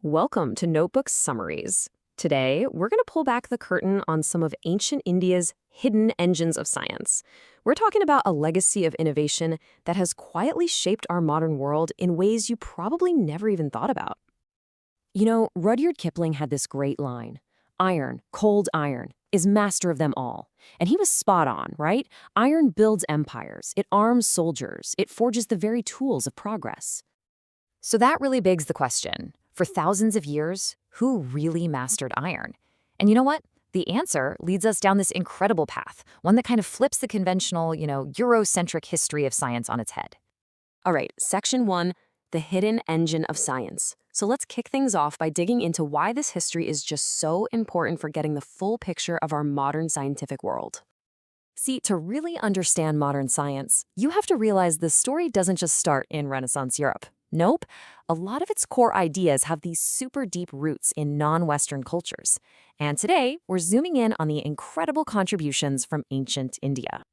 Welcome to Notebook Summaries. Today, we're going to pull back the curtain on some of ancient India's hidden engines of science. We're talking about a legacy of innovation that has quietly shaped our modern world in ways you probably never even thought about. You know, Rudyard Kipling had this great line, "Iron, cold iron, is master of them all." And he was spot on, right? Iron builds empires, it arms soldiers, it forges the very tools of progress. So that really begs the question, for thousands of years, who really mastered iron? And you know what? The answer leads us down this incredible path, one that kind of flips the conventional, Eurocentric history of science on its head. All right, Section 1, the hidden engine of science. So let's kick things off by digging into why this history is just so important for getting the full picture of our modern scientific world. See, to really understand modern science, you have to realize the story doesn't just start in Renaissance Europe. Nope, a lot of its core ideas have these super deep roots in non-Western cultures. And today, we're zooming in on the incredible contributions from ancient India.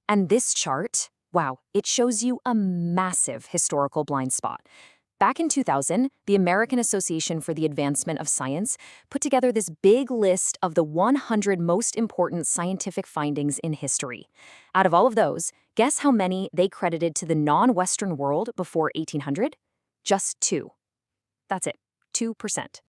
And this chart, wow, it shows you a massive historical blind spot. Back in 2000, the American Association for the Advancement of Science put together this big list of the 100 most important scientific findings in history. Out of all of those, guess how many they credited to the non-Western world before 1800? Just 2. That's it, 2%.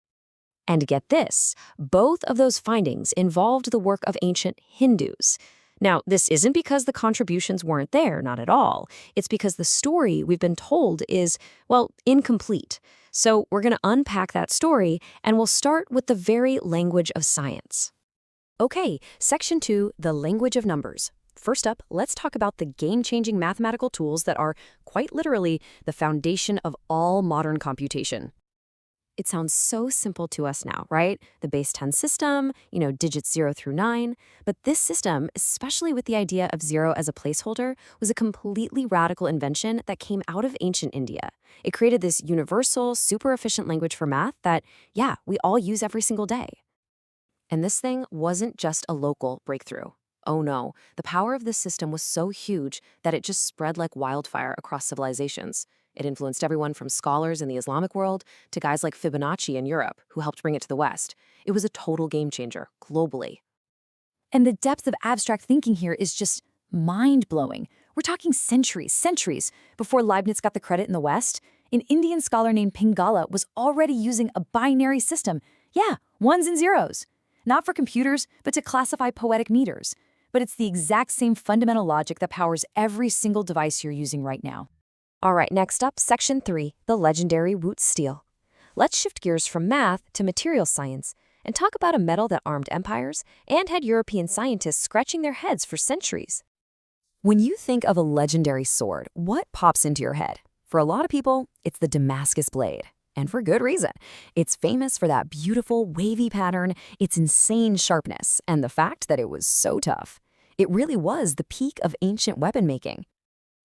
And get this, both of those findings involved the work of ancient Hindus. Now, this isn't because the contributions weren't there, not at all. It's because the story we've been told is, well, incomplete. So we're going to unpack that story, and we'll start with the very language of science. Okay, Section 2, the language of numbers. First up, let's talk about the game-changing mathematical tools that are, quite literally, the foundation of all modern computation. It sounds so simple to us now, right? The base 10 system, digits 0 through 9. But this system, especially with the idea of 0 as a placeholder, was a completely radical invention that came out of ancient India. It created this universal, super efficient language for math that, yeah, we all use every single day. And this thing wasn't just a local breakthrough. Oh no, the power of this system was so huge that it just spread like wildfire across civilizations. It influenced everyone from scholars in the Islamic world to guys like Fibonacci in Europe, who helped bring it to the West. It was a total game changer, globally. And the depth of abstract thinking here is just mind-blowing. We're talking centuries before Leibniz got the credit in the West. An Indian scholar named Pingala was already using a binary system. Yeah, ones and zeros. Not for computers, but to classify poetic meters. But it's the exact same fundamental logic that powers every single device you're using right now. All right, next up, Section 3, the legendary Wootz steel. Let's shift gears from math to materials science and talk about a metal that armed empires and had European scientists scratching their heads for centuries. When you think of a legendary sword, what pops into your head? For a lot of people, it's the Damascus blade. And for good reason. It's famous for that beautiful, wavy pattern, its insane sharpness, and the fact that it was so tough. It really was the peak of ancient weapon making.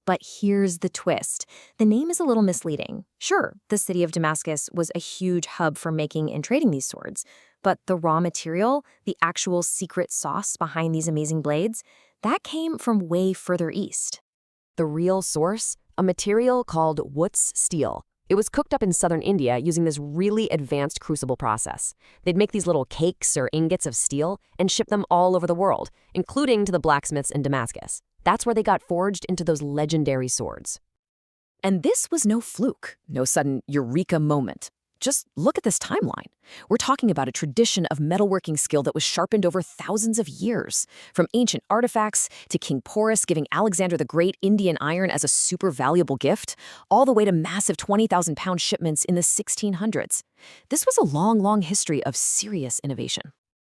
But here's the twist. The name is a little misleading. Sure, the city of Damascus was a huge hub for making and trading these swords, but the raw material, the actual secret sauce behind these amazing blades, that came from way further east. The real source? A material called Wootz steel. It was cooked up in southern India using this really advanced crucible process. They'd make these little cakes or ingots of steel and ship them all over the world, including to the blacksmiths in Damascus. That's where they got forged into those legendary swords. And this was no fluke, no sudden eureka moment. Just look at this timeline. We're talking about a tradition of metalworking skill that was sharpened over thousands of years. From ancient artifacts to King Porus giving Alexander the Great Indian iron as a super valuable gift, all the way to massive 20,000-pound shipments in the 1600s. This was a long history of serious innovation.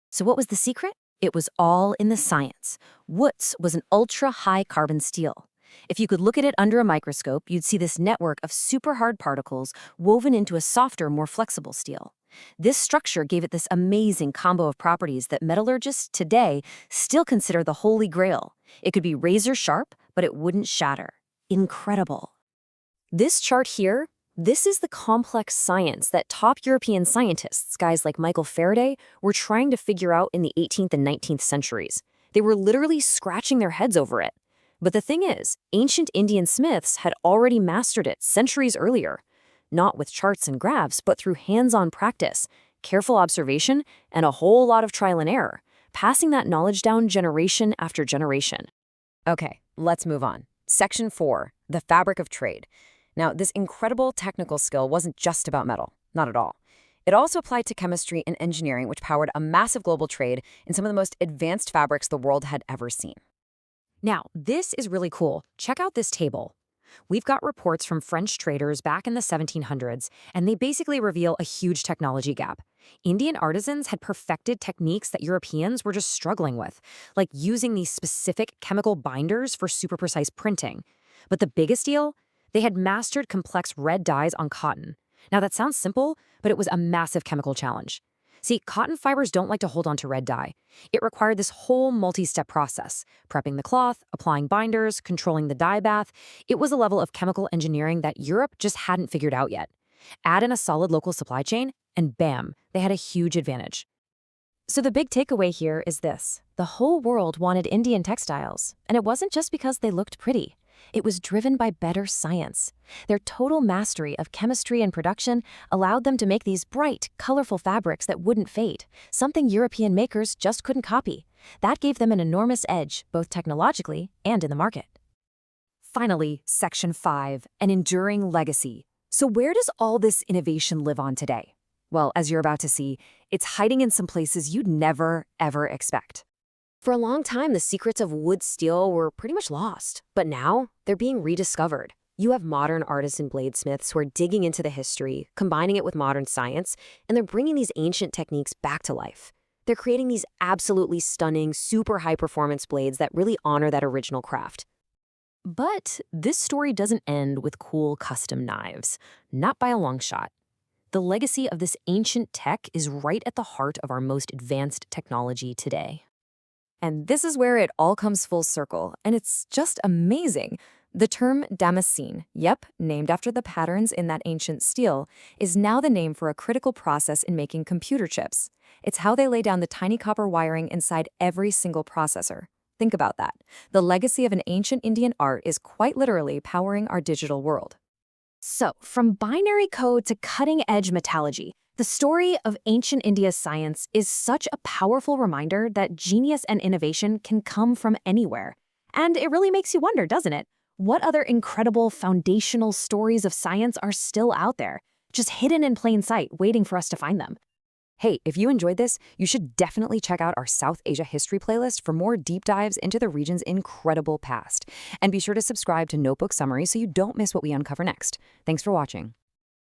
So what was the secret? It was all in the science. Wootz was an ultra-high carbon steel. If you could look at it under a microscope, you'd see this network of super hard particles woven into a softer, more flexible steel. This structure gave it this amazing combo of properties that metallurgists today still consider the holy grail. It could be razor sharp, but it wouldn't shatter. Incredible. This chart here, this is the complex science that top European scientists, guys like Michael Faraday, were trying to figure out in the 18th and 19th centuries. They were literally scratching their heads over it. But the thing is, ancient Indian smiths had already mastered it centuries earlier. not with charts and graphs, but through hands-on practice, careful observation, and a whole lot of trial and error, passing that knowledge down generation after generation. Okay, let's move on. Section 4, the fabric of trade. Now, this incredible technical skill wasn't just about metal, not at all. It also applied to chemistry and engineering, which powered a massive global trade in some of the most advanced fabrics the world had ever seen. Now, this is really cool. Check out this table. We've got reports from French traders back in the 1700s, and they basically reveal a huge technology gap. Indian artisans had perfected techniques that Europeans were just struggling with, like using these specific chemical binders for super precise printing. But the biggest deal? They had mastered complex red dyes on cotton. Now that sounds simple, but it was a massive chemical challenge. See, cotton fibers don't like to hold on to red dye. It required this whole multi-step process, prepping the cloth, applying binders, controlling the dye bath. It was a level of chemical engineering that Europe just hadn't figured out yet. Add in a solid local supply chain, and bam, they had a huge advantage. So the big takeaway here is this. The whole world wanted Indian textiles, and it wasn't just because they looked pretty. It was driven by better science. Their total mastery of chemistry and production allowed them to make these bright, colorful fabrics that wouldn't fade, something European makers just couldn't copy. That gave them an enormous edge, both technologically and in the market. Finally, Section 5, an enduring legacy. So where does all this innovation live on today? Well, as you're about to see, it's hiding in some places you'd never, ever expect. For a long time, the secrets of wood steel were pretty much lost, but now they're being rediscovered. You have modern artisan bladesmiths who are digging into the history, combining it with modern science, and they're bringing these ancient techniques back to life. They're creating these absolutely stunning, super high-performance blades that really honor that original craft. But this story doesn't end with cool custom knives, not by a long shot. The legacy of this ancient tech is right at the heart of our most advanced technology today. And this is where it all comes full circle, and it's just amazing. The term Damascene, yep, named after the patterns in that ancient steel, is now the name for a critical process in making computer chips. It's how they lay down the tiny copper wiring inside every single processor. Think about that. The legacy of an ancient Indian art is quite literally powering our digital world. So, from binary code to cutting-edge metallurgy, the story of ancient India's science is such a powerful reminder that genius and innovation can come from anywhere. And it really makes you wonder, doesn't it? What other incredible foundational stories of science are still out there, just hidden in plain sight, waiting for us to find them? Hey, if you enjoyed this, you should definitely check out our South Asia history playlist for more deep dives into the region's incredible past. And be sure to subscribe to Notebook Summary so you don't miss what we uncover next. Thanks for watching.